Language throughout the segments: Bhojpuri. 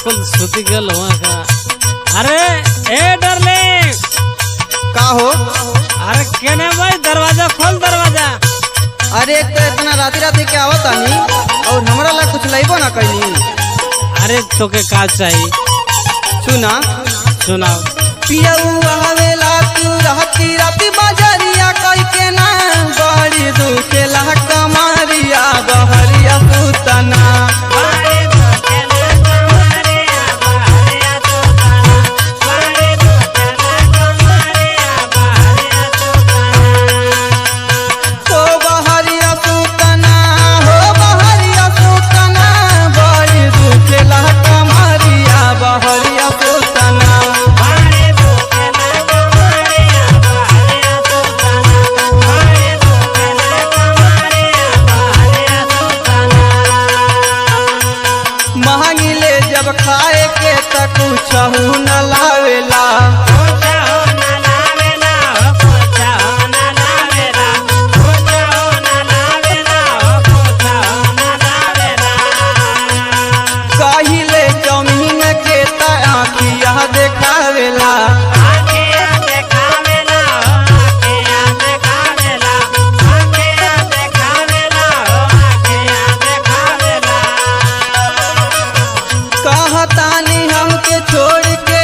कुल सुती गल हुआ का। अरे ए डार्लिंग का हो? अरे केने भाई दरवाजा खोल दरवाजा। अरे एक तो इतना राती राती के आवत आनी और हमरा ला कुछ लइबो ना कइनी। अरे तोके का चाहिए सुना सुनाओ। पियऊ आवेला तू राती राती बाजारिया कई के ना बड़ी दुखेला कमारिया बहरिया पुतना। जब खाए के त कुछ न लावेला कहिले जमीन के त आँखिया देखावेला। कहतानी हमके छोड़ के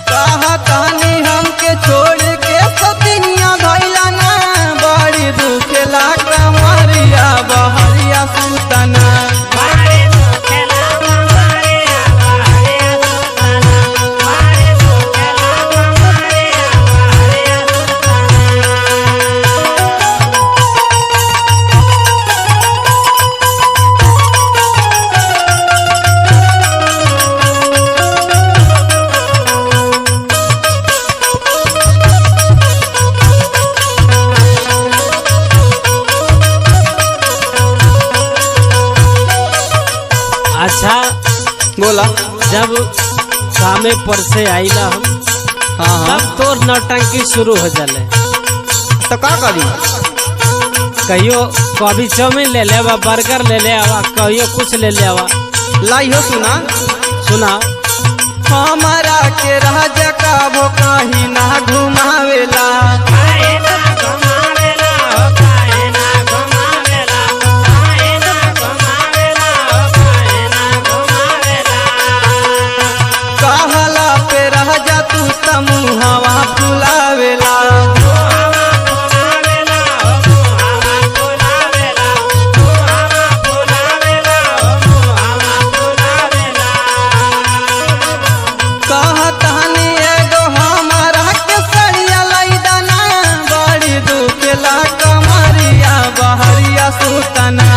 कहतानी हमके छोड़ के सतिनिया धइला ना बड़ी दुखेला कमरिया बहरिया सुतना। अच्छा बोला। जब कामे पर से आईला हम हाँ तब तोर नौटंकी शुरू हो जाले। तो का करी? कहियो कभी चाउमीन ले लेवा, बर्गर ले ले आवा, कहियो कुछ ले ले आवा। लाई हो सुना सुनाओ। हमारा के राजा का भो कहीं ना घुमावेला। कहला पे राजा तू मुहावा फुलावेला। कहतानी एगो हमारा के सड़िया लइदा ना बड़ी दुखेला कमरिया बहरिया सुतना।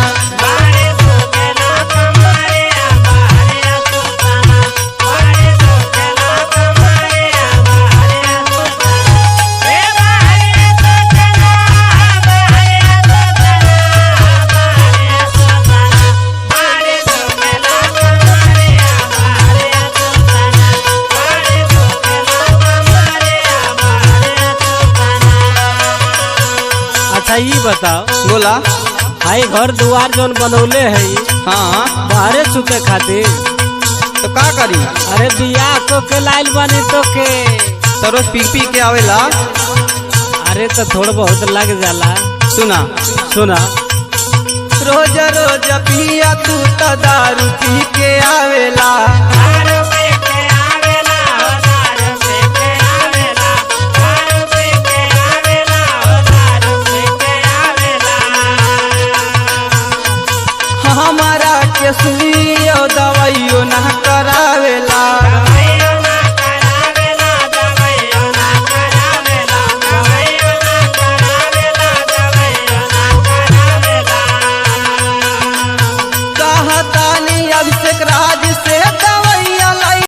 अच्छा ये बताओ। बोला। हाई घर दुआर जोन बनौले है हाँ बाहरे छुपे खातिर, तो का करी? अरे बियाह तो के लाइल बनी तो के तो रोज पी पी के आवेला। अरे तो थोड़ा बहुत लग जाला। सुना सुना। रोज रोज पिया तू तो दारू पी के आवेला।